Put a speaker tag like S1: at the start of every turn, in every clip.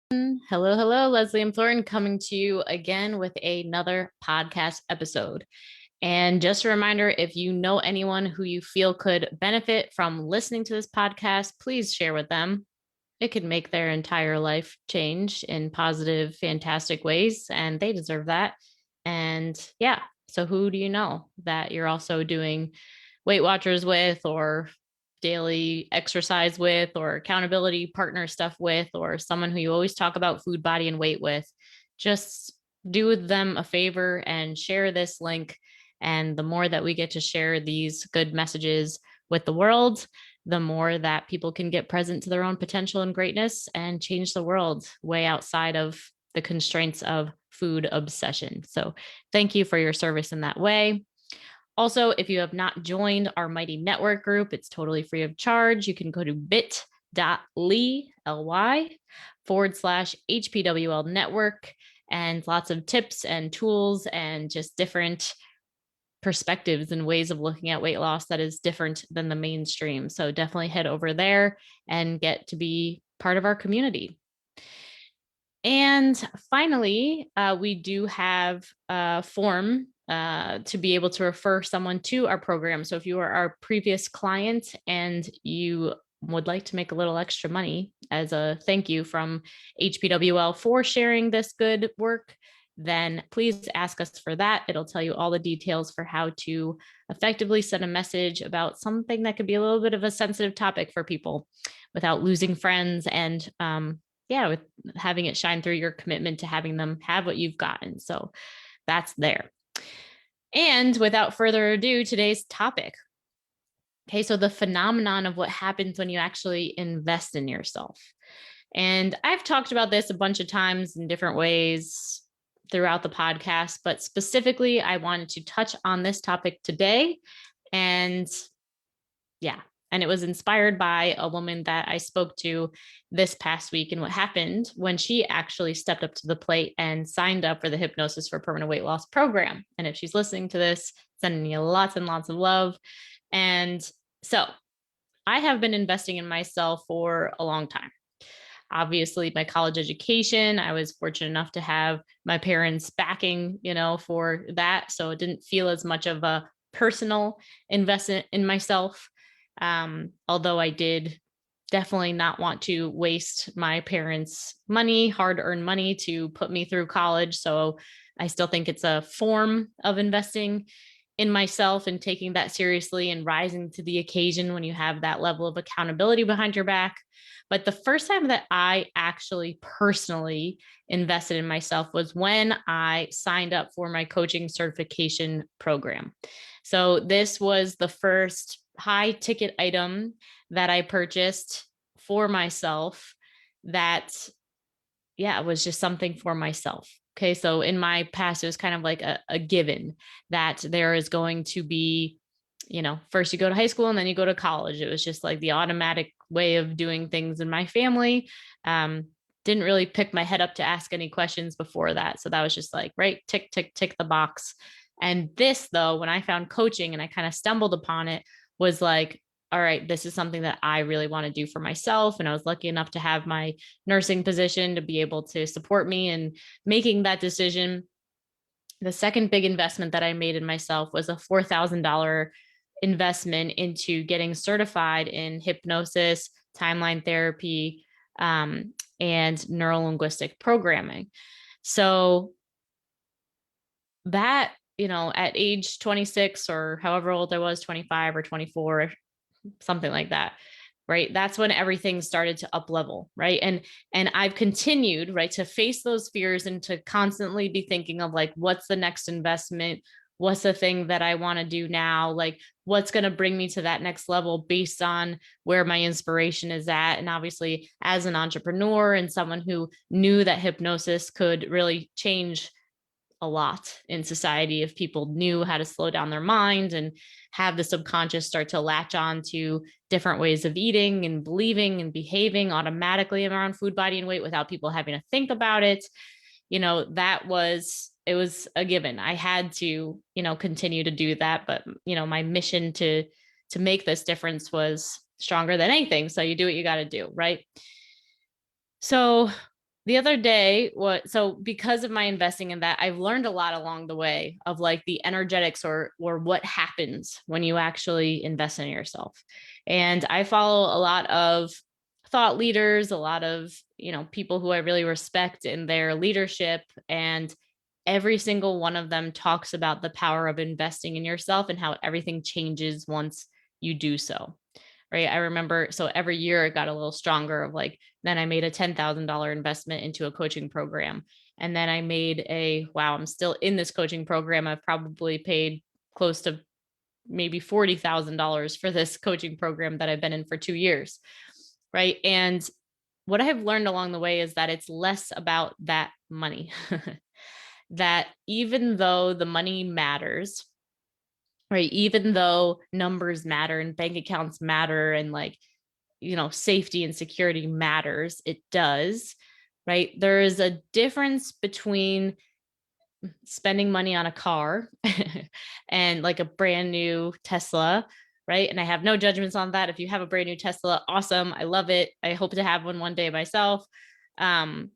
S1: Hello, hello. Leslie M. Thornton coming to you again with another podcast episode. And just a reminder, if you know anyone who you feel could benefit from listening to this podcast, please share with them. It could make their entire life change in positive, fantastic ways, and they deserve that. And yeah, so who do you know that you're also doing Weight Watchers with, or daily exercise with, or accountability partner stuff with, or someone who you always talk about food, body, and weight with? Just do them a favor and share this link. And the more that we get to share these good messages with the world, the more that people can get present to their own potential and greatness and change the world way outside of the constraints of food obsession. So thank you for your service in that way. Also, if you have not joined our Mighty Network group, it's totally free of charge. You can go to bit.ly/HPWL network, and lots of tips and tools and just different perspectives and ways of looking at weight loss that is different than the mainstream. So definitely head over there and get to be part of our community. And finally, we do have a form to be able to refer someone to our program. So if you are our previous client and you would like to make a little extra money as a thank you from HPWL for sharing this good work, then please ask us for that. It'll tell you all the details for how to effectively send a message about something that could be a little bit of a sensitive topic for people without losing friends and with having it shine through your commitment to having them have what you've gotten. So that's there. And without further ado, today's topic. Okay, so the phenomenon of what happens when you actually invest in yourself. And I've talked about this a bunch of times in different ways throughout the podcast, but specifically, I wanted to touch on this topic today. And and it was inspired by a woman that I spoke to this past week and what happened when she actually stepped up to the plate and signed up for the Hypnosis for Permanent Weight Loss program. And if she's listening to this, sending you lots and lots of love. And so I have been investing in myself for a long time. Obviously, my college education, I was fortunate enough to have my parents backing, for that. So it didn't feel as much of a personal investment in myself. Although I did definitely not want to waste my parents' money, hard-earned money, to put me through college. So I still think it's a form of investing in myself and taking that seriously and rising to the occasion when you have that level of accountability behind your back. But the first time that I actually personally invested in myself was when I signed up for my coaching certification program. So this was the first high ticket item that I purchased for myself that, was just something for myself. Okay. So in my past, it was kind of like a given that there is going to be, first you go to high school and then you go to college. It was just like the automatic way of doing things in my family. Didn't really pick my head up to ask any questions before that. So that was just like, right, tick, tick, tick the box. And this, though, when I found coaching and I kind of stumbled upon it, was like, all right, this is something that I really want to do for myself. And I was lucky enough to have my nursing position to be able to support me in making that decision. The second big investment that I made in myself was a $4,000 investment into getting certified in hypnosis, timeline therapy, and neurolinguistic programming. So that, at age 26 or however old I was, 25 or 24, something like that, right? That's when everything started to up level, right? And I've continued, right, to face those fears and to constantly be thinking of like, what's the next investment? What's the thing that I want to do now? Like, what's going to bring me to that next level based on where my inspiration is at? And obviously, as an entrepreneur and someone who knew that hypnosis could really change a lot in society if people knew how to slow down their mind and have the subconscious start to latch on to different ways of eating and believing and behaving automatically around food, body, and weight without people having to think about it. It was a given. I had to, continue to do that. But, my mission to make this difference was stronger than anything. So you do what you got to do, right? So The other day, so because of my investing in that, I've learned a lot along the way of like the energetics or what happens when you actually invest in yourself. And I follow a lot of thought leaders, a lot of, people who I really respect in their leadership, and every single one of them talks about the power of investing in yourself and how everything changes once you do so. Right. I remember, so every year it got a little stronger of like, then I made a $10,000 investment into a coaching program. And then I made wow, I'm still in this coaching program. I've probably paid close to maybe $40,000 for this coaching program that I've been in for 2 years. Right. And what I have learned along the way is that it's less about that money, that even though the money matters, right, even though numbers matter and bank accounts matter and like, safety and security matters, it does, right? There is a difference between spending money on a car and like a brand new Tesla, right? And I have no judgments on that. If you have a brand new Tesla, awesome. I love it. I hope to have one day myself. Um,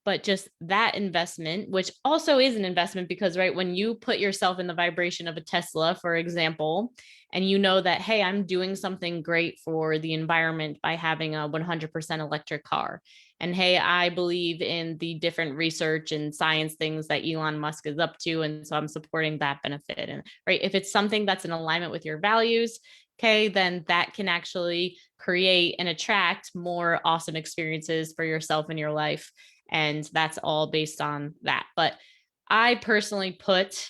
S1: but just that investment, which also is an investment because, right, when you put yourself in the vibration of a Tesla, for example, and you know that, hey, I'm doing something great for the environment by having a 100% electric car. And hey, I believe in the different research and science things that Elon Musk is up to. And so I'm supporting that benefit. And right, if it's something that's in alignment with your values, okay, then that can actually create and attract more awesome experiences for yourself in your life. And that's all based on that. But I personally put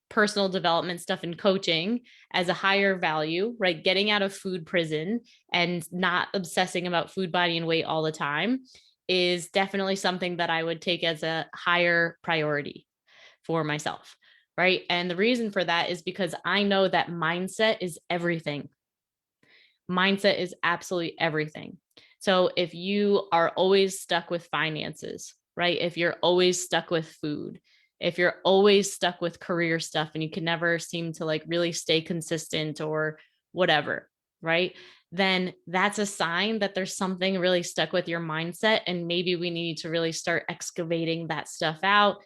S1: personal development stuff in coaching as a higher value, right? Getting out of food prison and not obsessing about food, body, and weight all the time is definitely something that I would take as a higher priority for myself, right? And the reason for that is because I know that mindset is everything. Mindset is absolutely everything. So if you are always stuck with finances, right? If you're always stuck with food, if you're always stuck with career stuff and you can never seem to like really stay consistent or whatever, right? Then that's a sign that there's something really stuck with your mindset. And maybe we need to really start excavating that stuff out,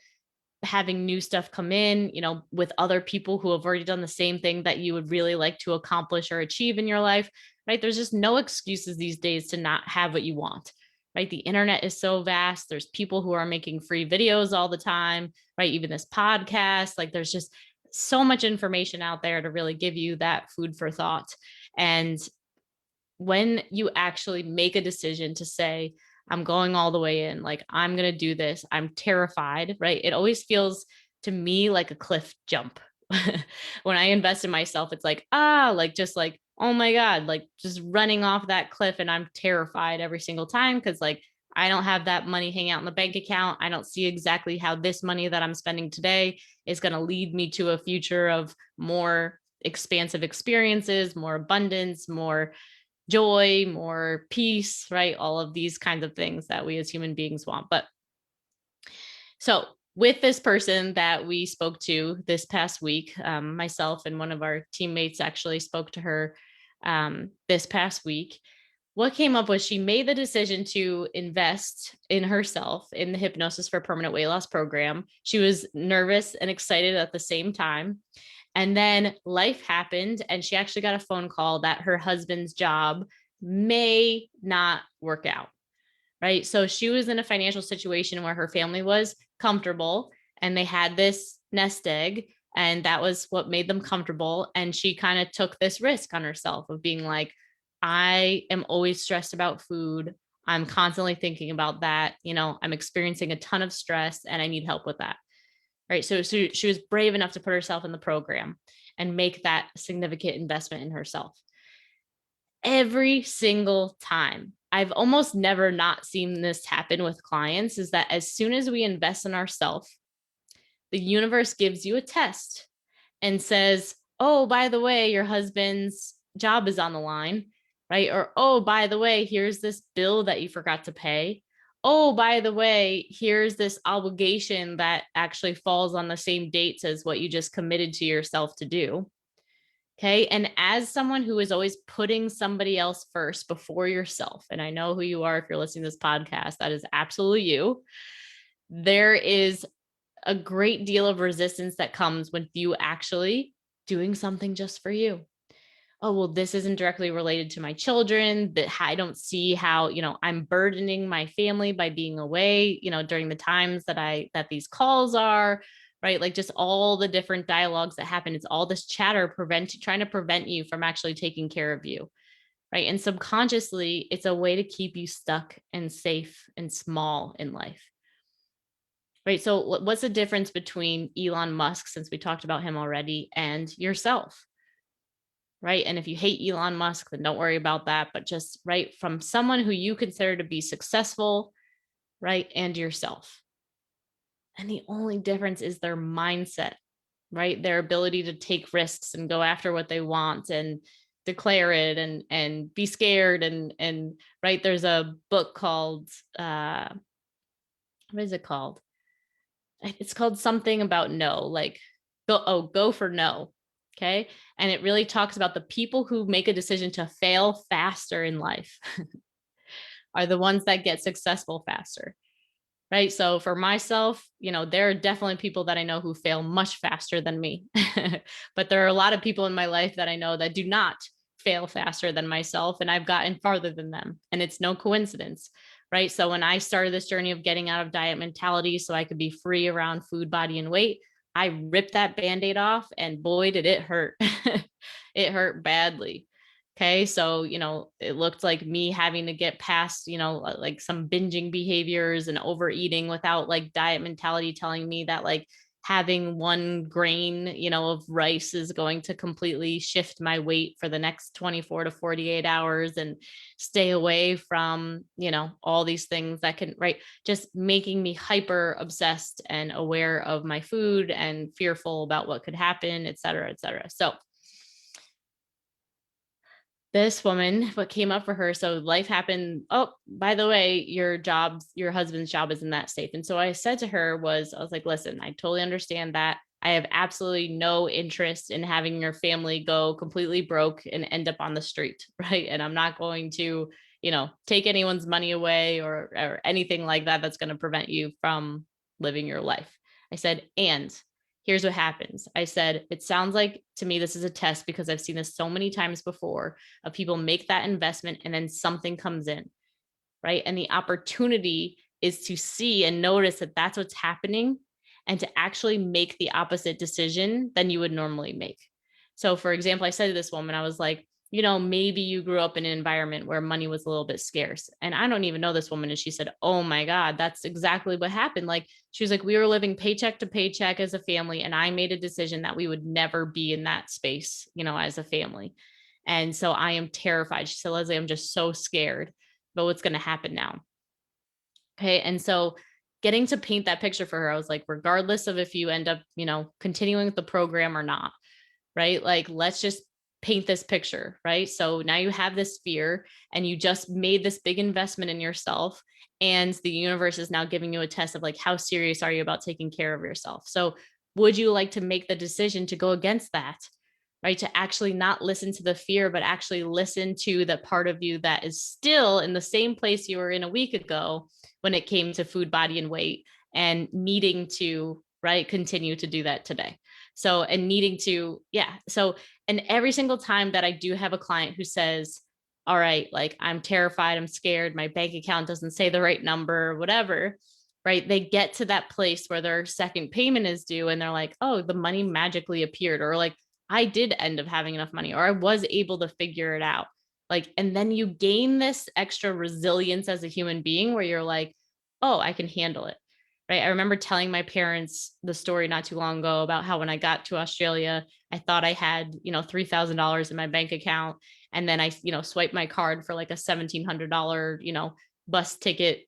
S1: having new stuff come in, with other people who have already done the same thing that you would really like to accomplish or achieve in your life, right? There's just no excuses these days to not have what you want, right? The internet is so vast. There's people who are making free videos all the time, right? Even this podcast, like there's just so much information out there to really give you that food for thought. And when you actually make a decision to say, I'm going all the way in, like, I'm going to do this, I'm terrified, right? It always feels to me like a cliff jump. When I invest in myself, it's like, like, just like, oh my God, like just running off that cliff. And I'm terrified every single time because, like, I don't have that money hanging out in the bank account. I don't see exactly how this money that I'm spending today is going to lead me to a future of more expansive experiences, more abundance, more joy, more peace, right? All of these kinds of things that we as human beings want. But so with this person that we spoke to this past week, myself and one of our teammates actually spoke to her this past week. What came up was she made the decision to invest in herself in the Hypnosis for Permanent Weight Loss program. She was nervous and excited at the same time. And then life happened, and she actually got a phone call that her husband's job may not work out, right? So she was in a financial situation where her family was comfortable and they had this nest egg, and that was what made them comfortable. And she kind of took this risk on herself of being like, I am always stressed about food. I'm constantly thinking about that. I'm experiencing a ton of stress and I need help with that. Right. So she was brave enough to put herself in the program and make that significant investment in herself. Every single time, I've almost never not seen this happen with clients, is that as soon as we invest in ourselves, the universe gives you a test and says, oh, by the way, your husband's job is on the line, right? Or, oh, by the way, here's this bill that you forgot to pay. Oh, by the way, here's this obligation that actually falls on the same dates as what you just committed to yourself to do. Okay. And as someone who is always putting somebody else first before yourself, and I know who you are if you're listening to this podcast, that is absolutely you. There is a great deal of resistance that comes with you actually doing something just for you. Oh, well, this isn't directly related to my children, that I don't see how, I'm burdening my family by being away, during the times that these calls are, right? Like just all the different dialogues that happen. It's all this chatter trying to prevent you from actually taking care of you. Right. And subconsciously, it's a way to keep you stuck and safe and small in life. Right. So what's the difference between Elon Musk, since we talked about him already, and yourself? Right. And if you hate Elon Musk, then don't worry about that. But just right from someone who you consider to be successful, right, and yourself. And the only difference is their mindset, right? Their ability to take risks and go after what they want and declare it and be scared and right. There's a book called what is it called? It's called something about no, like go for no. Okay. And it really talks about the people who make a decision to fail faster in life are the ones that get successful faster. Right. So for myself, there are definitely people that I know who fail much faster than me. But there are a lot of people in my life that I know that do not fail faster than myself. And I've gotten farther than them. And it's no coincidence. Right. So when I started this journey of getting out of diet mentality so I could be free around food, body, and weight, I ripped that band-aid off and boy, did it hurt. It hurt badly. Okay. So, it looked like me having to get past, like some binging behaviors and overeating without like diet mentality telling me that like having one grain, of rice is going to completely shift my weight for the next 24 to 48 hours and stay away from, all these things that can, right, just making me hyper obsessed and aware of my food and fearful about what could happen, et cetera, et cetera. So, this woman, what came up for her, so life happened. Oh, by the way, your husband's job isn't that safe. And so I said to her I was like, listen, I totally understand that. I have absolutely no interest in having your family go completely broke and end up on the street. Right. And I'm not going to, take anyone's money away or anything like that that's going to prevent you from living your life. I said, and here's what happens. I said, it sounds like to me, this is a test because I've seen this so many times before of people make that investment and then something comes in, right? And the opportunity is to see and notice that that's what's happening and to actually make the opposite decision than you would normally make. So, for example, I said to this woman, I was like, maybe you grew up in an environment where money was a little bit scarce. And I don't even know this woman. And she said, oh my God, that's exactly what happened. Like, she was like, we were living paycheck to paycheck as a family. And I made a decision that we would never be in that space, as a family. And so I am terrified. She said, Leslie, I'm just so scared about what's going to happen now. Okay. And so getting to paint that picture for her, I was like, regardless of if you end up, continuing with the program or not, right? Like, let's just paint this picture, right? So now you have this fear and you just made this big investment in yourself. And the universe is now giving you a test of like, how serious are you about taking care of yourself? So would you like to make the decision to go against that? Right? To actually not listen to the fear, but actually listen to the part of you that is still in the same place you were in a week ago when it came to food, body, and weight, and needing to, right, continue to do that today. So, and needing to, yeah. So, and every single time that I do have a client who says, all right, like I'm terrified, I'm scared, my bank account doesn't say the right number, whatever, right? They get to that place where their second payment is due and they're like, oh, the money magically appeared, or like, I did end up having enough money, or I was able to figure it out. Like, and then you gain this extra resilience as a human being where you're like, oh, I can handle it. Right. I remember telling my parents the story not too long ago about how when I got to Australia, I thought I had, $3,000 in my bank account. And then I, swiped my card for like a $1,700, bus ticket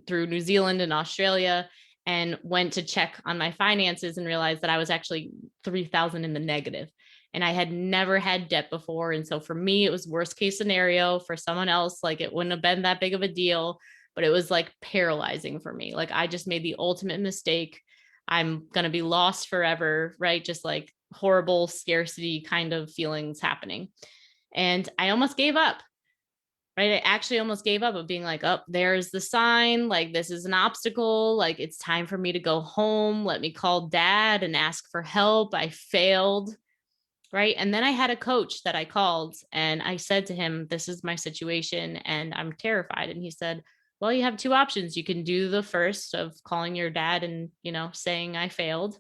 S1: through New Zealand and Australia, and went to check on my finances and realized that I was actually 3,000 in the negative. And I had never had debt before. And so for me, it was worst case scenario. For someone else, like it wouldn't have been that big of a deal, but it was like paralyzing for me. Like I just made the ultimate mistake. I'm going to be lost forever, right? Just like horrible scarcity kind of feelings happening. And I almost gave up, right? I actually almost gave up of being like, oh, there's the sign. Like, this is an obstacle. Like, it's time for me to go home. Let me call dad and ask for help. I failed. Right. And then I had a coach that I called and I said to him, this is my situation and I'm terrified. And he said, well, you have two options. You can do the first of calling your dad and, saying I failed,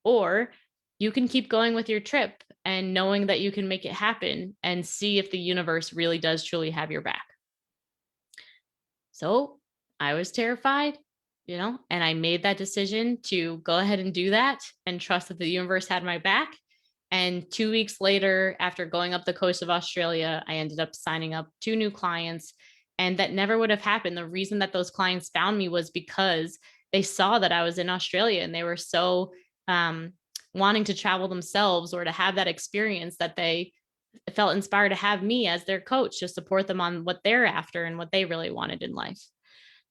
S1: or you can keep going with your trip and knowing that you can make it happen and see if the universe really does truly have your back. So I was terrified, and I made that decision to go ahead and do that and trust that the universe had my back. And 2 weeks later, after going up the coast of Australia, I ended up signing up 2 new clients. And that never would have happened. The reason that those clients found me was because they saw that I was in Australia and they were so wanting to travel themselves or to have that experience that they felt inspired to have me as their coach to support them on what they're after and what they really wanted in life.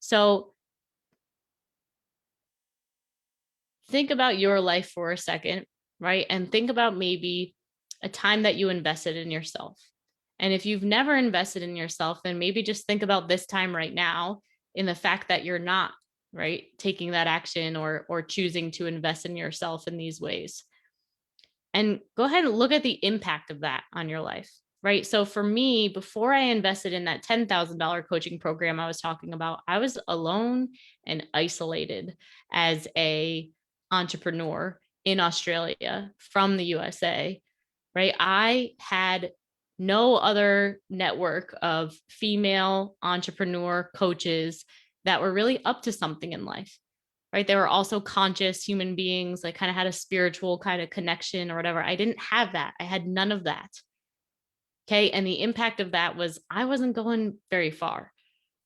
S1: So think about your life for a second, right? And think about maybe a time that you invested in yourself. And if you've never invested in yourself, then maybe just think about this time right now in the fact that you're not, right, taking that action or choosing to invest in yourself in these ways. And go ahead and look at the impact of that on your life, right? So for me, before I invested in that $10,000 coaching program I was talking about, I was alone and isolated as a entrepreneur in Australia from the USA, right? I had no other network of female entrepreneur coaches that were really up to something in life, right? They were also conscious human beings, like kind of had a spiritual kind of connection or whatever. I didn't have that. I had none of that. Okay. And the impact of that was I wasn't going very far,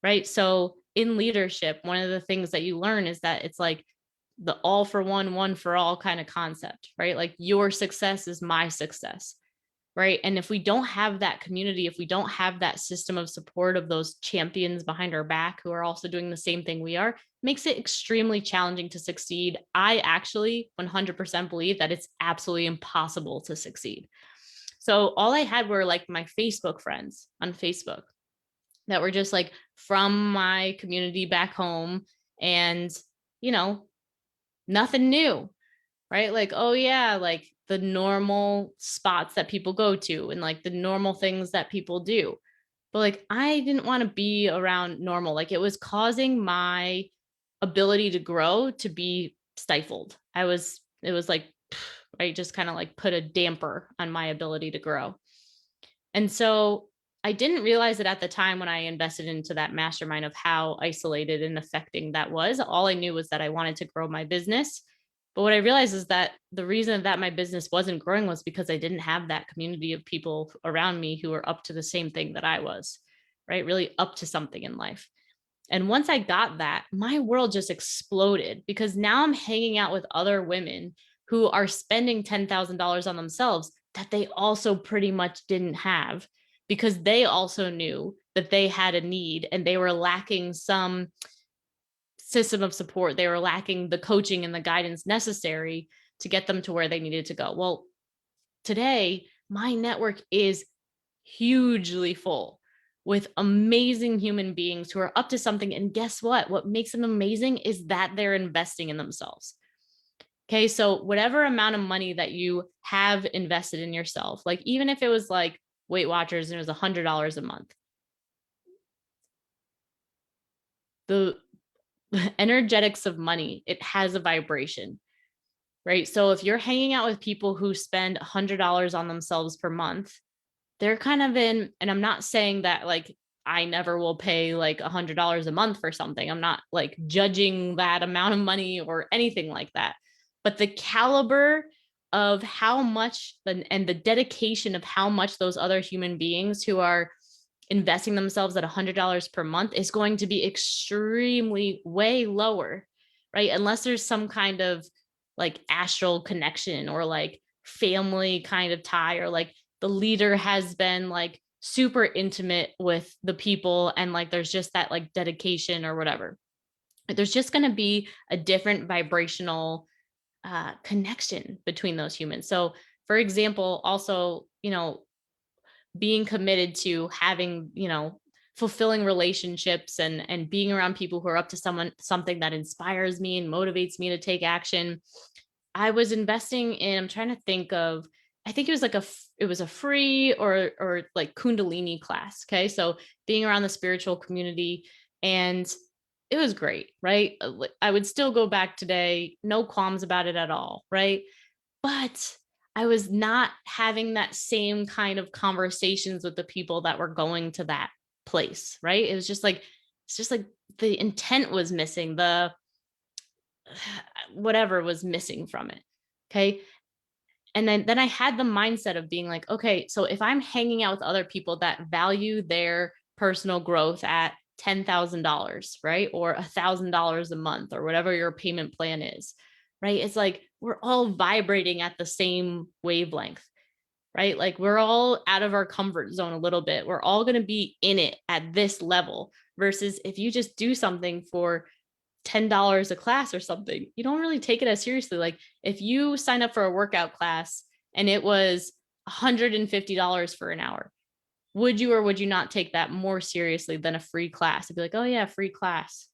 S1: right? So in leadership, one of the things that you learn is that it's like the all for one for all kind of concept, right? Like your success is my success. Right. And if we don't have that community, if we don't have that system of support of those champions behind our back who are also doing the same thing we are, makes it extremely challenging to succeed. I actually 100% believe that it's absolutely impossible to succeed. So all I had were like my Facebook friends on Facebook that were just like from my community back home and, nothing new, right? Like, oh yeah, like the normal spots that people go to and like the normal things that people do. But like, I didn't want to be around normal. Like it was causing my ability to grow to be stifled. It was like, I just kind of like put a damper on my ability to grow. And so I didn't realize it at the time when I invested into that mastermind of how isolated and affecting that was. All I knew was that I wanted to grow my business. But what I realized is that the reason that my business wasn't growing was because I didn't have that community of people around me who were up to the same thing that I was, right? Really up to something in life. And once I got that, my world just exploded because now I'm hanging out with other women who are spending $10,000 on themselves that they also pretty much didn't have because they also knew that they had a need and they were lacking some system of support. They were lacking the coaching and the guidance necessary to get them to where they needed to go. Well, today, my network is hugely full with amazing human beings who are up to something. And guess what? What makes them amazing is that they're investing in themselves. Okay. So whatever amount of money that you have invested in yourself, like even if it was like Weight Watchers and it was $100 a month, the energetics of money, it has a vibration, right? So if you're hanging out with people who spend $100 on themselves per month, they're kind of in, and I'm not saying that like I never will pay like $100 a month for something. I'm not like judging that amount of money or anything like that. But the caliber of how much and the dedication of how much those other human beings who are investing themselves at $100 per month is going to be extremely way lower, right? Unless there's some kind of like astral connection or like family kind of tie, or like the leader has been like super intimate with the people and like there's just that like dedication or whatever. There's just going to be a different vibrational connection between those humans. So for example, also, being committed to having, fulfilling relationships and being around people who are up to something that inspires me and motivates me to take action. I was investing in, I'm trying to think of, I think it was like it was a free or like Kundalini class. Okay. So being around the spiritual community, and it was great, right? I would still go back today, no qualms about it at all, right? But I was not having that same kind of conversations with the people that were going to that place, right? It's just like the intent was missing, the whatever was missing from it. Okay. And then I had the mindset of being like, okay, so if I'm hanging out with other people that value their personal growth at $10,000, right? Or $1,000 a month or whatever your payment plan is, right? It's like we're all vibrating at the same wavelength, right? Like we're all out of our comfort zone a little bit. We're all going to be in it at this level versus if you just do something for $10 a class or something, you don't really take it as seriously. Like if you sign up for a workout class and it was $150 for an hour, would you or would you not take that more seriously than a free class? It'd be like, oh yeah, free class.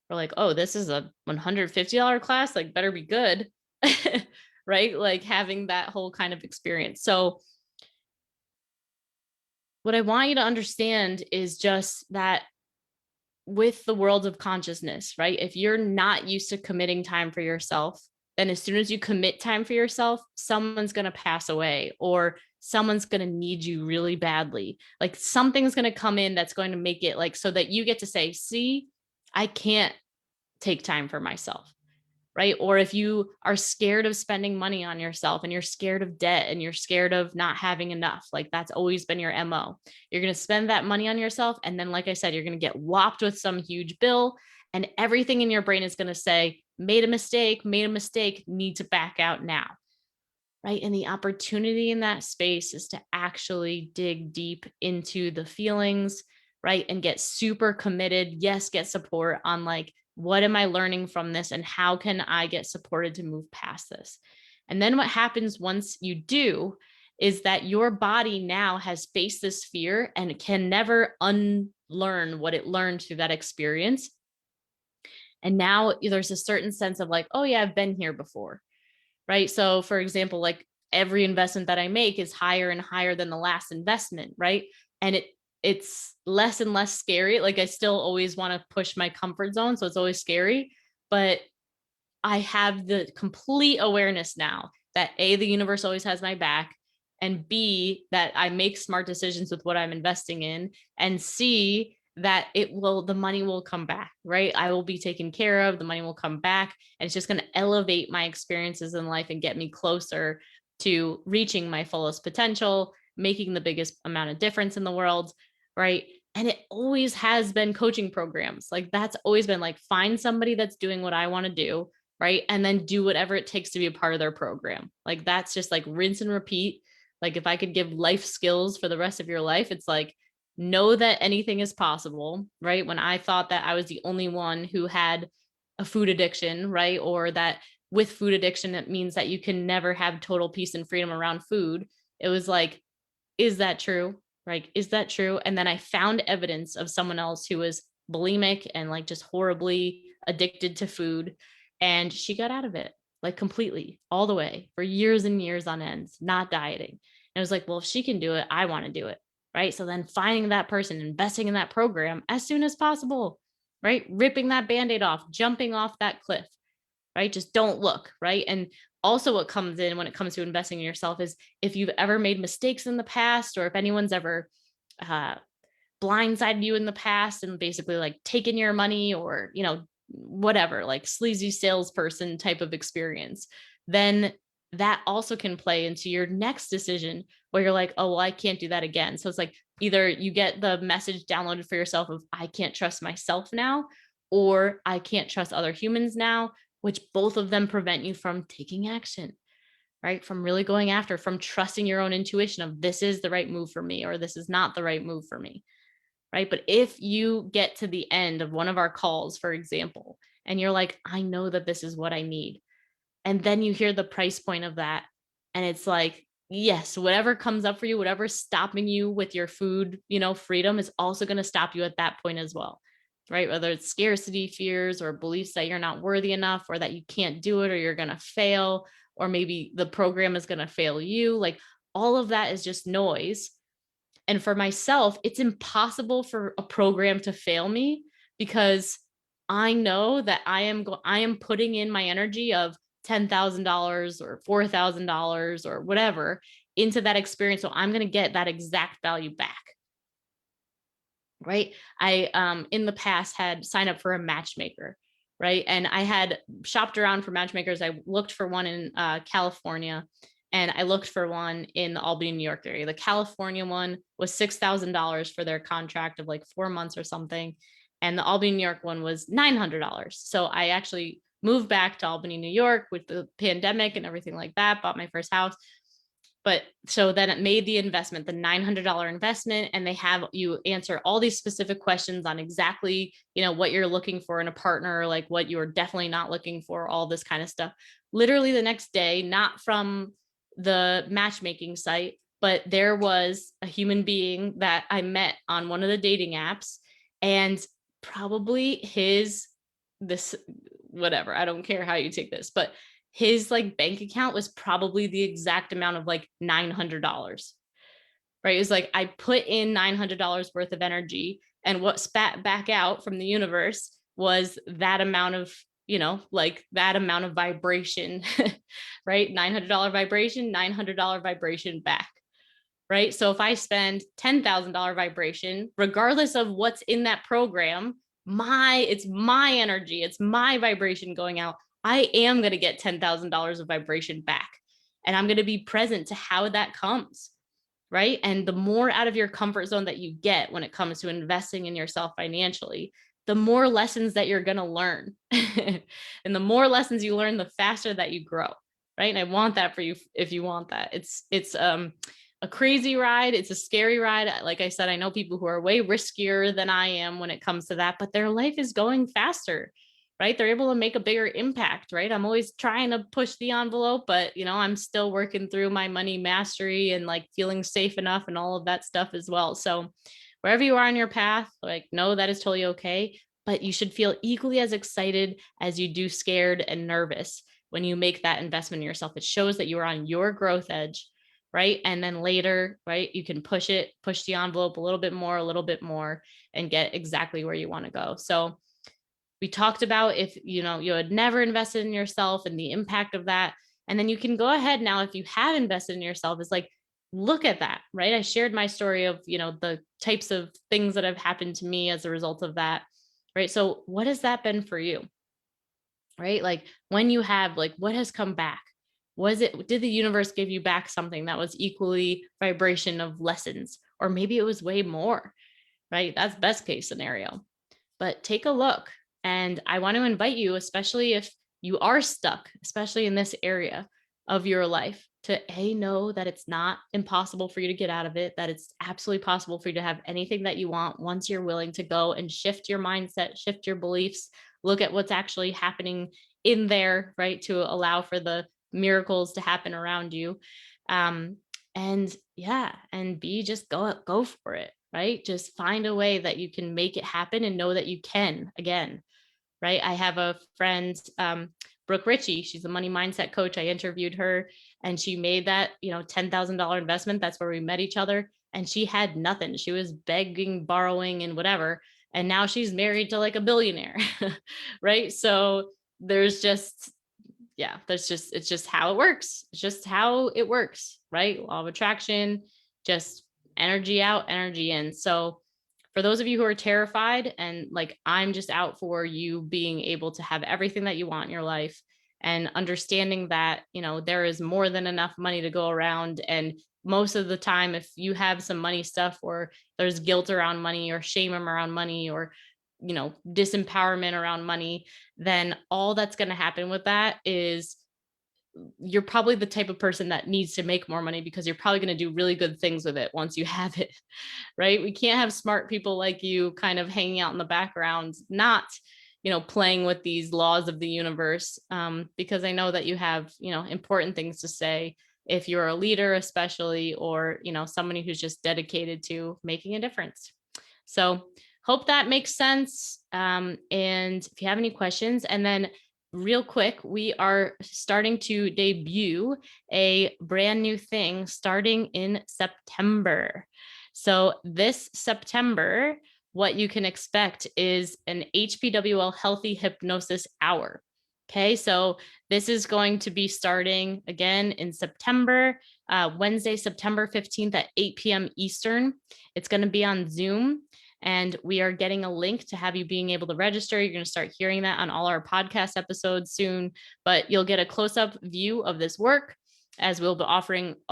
S1: Or like, oh, this is a $150 class, like better be good. Right? Like having that whole kind of experience. So what I want you to understand is just that with the world of consciousness, right? If you're not used to committing time for yourself, then as soon as you commit time for yourself, someone's going to pass away or someone's going to need you really badly. Like something's going to come in that's going to make it like so that you get to say, see, I can't take time for myself. Right. Or if you are scared of spending money on yourself and you're scared of debt and you're scared of not having enough, like that's always been your MO. You're going to spend that money on yourself. And then, like I said, you're going to get whopped with some huge bill and everything in your brain is going to say, made a mistake, need to back out now. Right. And the opportunity in that space is to actually dig deep into the feelings, right? And get super committed. Yes, get support on like, what am I learning from this? And how can I get supported to move past this? And then what happens once you do is that your body now has faced this fear and can never unlearn what it learned through that experience. And now there's a certain sense of like, oh, yeah, I've been here before. Right. So, for example, like every investment that I make is higher and higher than the last investment. Right. And it's less and less scary. Like I still always want to push my comfort zone. So it's always scary. But I have the complete awareness now that A, the universe always has my back. And B, that I make smart decisions with what I'm investing in. And C, that the money will come back, right? I will be taken care of. The money will come back. And it's just going to elevate my experiences in life and get me closer to reaching my fullest potential, making the biggest amount of difference in the world, right? And it always has been coaching programs. Like that's always been like, find somebody that's doing what I want to do, right? And then do whatever it takes to be a part of their program. Like that's just like rinse and repeat. Like if I could give life skills for the rest of your life, it's like, know that anything is possible, right? When I thought that I was the only one who had a food addiction, right? Or that with food addiction, it means that you can never have total peace and freedom around food. It was like, is that true? Right? Is that true? And then I found evidence of someone else who was bulimic and like just horribly addicted to food. And she got out of it like completely all the way for years and years on ends, not dieting. And I was like, well, if she can do it, I want to do it. Right. So then finding that person, investing in that program as soon as possible, right? Ripping that band-aid off, jumping off that cliff, right? Just don't look, right? And also what comes in when it comes to investing in yourself is if you've ever made mistakes in the past, or if anyone's ever blindsided you in the past and basically like taken your money or, whatever, like sleazy salesperson type of experience, then that also can play into your next decision where you're like, oh, well, I can't do that again. So it's like either you get the message downloaded for yourself of I can't trust myself now, or I can't trust other humans now, which both of them prevent you from taking action, right? From really going after, from trusting your own intuition of this is the right move for me, or this is not the right move for me, right? But if you get to the end of one of our calls, for example, and you're like, I know that this is what I need. And then you hear the price point of that. And it's like, yes, whatever comes up for you, whatever's stopping you with your food, freedom is also going to stop you at that point as well. Right? Whether it's scarcity fears or beliefs that you're not worthy enough or that you can't do it or you're going to fail, or maybe the program is going to fail you. Like all of that is just noise. And for myself, it's impossible for a program to fail me because I know that I am putting in my energy of $10,000 or $4,000 or whatever into that experience. So I'm going to get that exact value back. Right. I in the past had signed up for a matchmaker. Right. And I had shopped around for matchmakers. I looked for one in California, and I looked for one in the Albany, New York area. The California one was $6,000 for their contract of like 4 months or something. And the Albany, New York one was $900. So I actually moved back to Albany, New York with the pandemic and everything like that, bought my first house. But so then it made the investment, the $900 investment, and they have you answer all these specific questions on exactly, what you're looking for in a partner, like what you're definitely not looking for, all this kind of stuff. Literally the next day, not from the matchmaking site, but there was a human being that I met on one of the dating apps, and probably this, whatever, I don't care how you take this, but his like bank account was probably the exact amount of like $900. Right? It was like I put in $900 worth of energy, and what spat back out from the universe was that amount of, like that amount of vibration. Right? $900 vibration, $900 vibration back. Right? So if I spend $10,000 vibration, regardless of what's in that program, it's my energy, it's my vibration going out. I am going to get $10,000 of vibration back, and I'm going to be present to how that comes. Right? And the more out of your comfort zone that you get when it comes to investing in yourself financially, the more lessons that you're going to learn. And the more lessons you learn, the faster that you grow. Right? And I want that for you if you want that. It's a crazy ride. It's a scary ride. Like I said, I know people who are way riskier than I am when it comes to that, but their life is going faster. Right? They're able to make a bigger impact. Right? I'm always trying to push the envelope, but I'm still working through my money mastery and like feeling safe enough and all of that stuff as well. So wherever you are on your path, like know that is totally okay, but you should feel equally as excited as you do scared and nervous when you make that investment in yourself. It shows that you are on your growth edge. Right? And then later, right, you can push the envelope a little bit more, and get exactly where you want to go. So we talked about if you had never invested in yourself and the impact of that. And then you can go ahead now, if you have invested in yourself, is like, look at that. Right? I shared my story of the types of things that have happened to me as a result of that. Right? So what has that been for you? Right? Like when you have, like, what has come back? Did the universe give you back something that was equally vibration of lessons, or maybe it was way more? Right? That's best case scenario. But take a look. And I want to invite you, especially if you are stuck, especially in this area of your life, to know that it's not impossible for you to get out of it, that it's absolutely possible for you to have anything that you want once you're willing to go and shift your mindset, shift your beliefs, look at what's actually happening in there, right? To allow for the miracles to happen around you. And yeah, and just go for it. Right? Just find a way that you can make it happen and know that you can again. Right? I have a friend, Brooke Ritchie. She's a money mindset coach. I interviewed her, and she made that, $10,000 investment. That's where we met each other. And she had nothing. She was begging, borrowing, and whatever. And now she's married to like a billionaire. Right? So there's just, it's just how it works. It's just how it works. Right? Law of attraction, just energy out, energy in. So for those of you who are terrified, and like, I'm just out for you being able to have everything that you want in your life, and understanding that, there is more than enough money to go around. And most of the time, if you have some money stuff, or there's guilt around money, or shame around money, or, disempowerment around money, then all that's going to happen with that is you're probably the type of person that needs to make more money, because you're probably going to do really good things with it once you have it. Right? We can't have smart people like you kind of hanging out in the background, not, playing with these laws of the universe, because I know that you have, important things to say. if you're a leader, especially, or, somebody who's just dedicated to making a difference. So hope that makes sense. And if you have any questions, and then real quick, we are starting to debut a brand new thing starting in September. So this September, what you can expect is an HPWL Healthy Hypnosis Hour. Okay, so this is going to be starting again in September, Wednesday, September 15th at 8 p.m. Eastern. It's going to be on Zoom. And we are getting a link to have you being able to register. You're going to start hearing that on all our podcast episodes soon, but you'll get a close-up view of this work, as we'll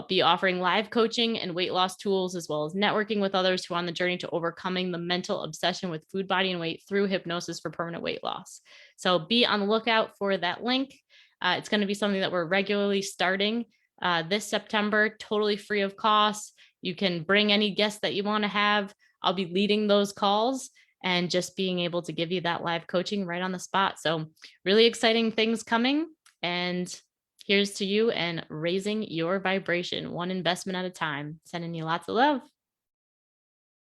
S1: be offering live coaching and weight loss tools, as well as networking with others who are on the journey to overcoming the mental obsession with food, body, and weight through hypnosis for permanent weight loss. So be on the lookout for that link. It's going to be something that we're regularly starting this September, totally free of cost. You can bring any guests that you want to have. I'll be leading those calls and just being able to give you that live coaching right on the spot. So really exciting things coming. And here's to you and raising your vibration, one investment at a time. Sending you lots of love.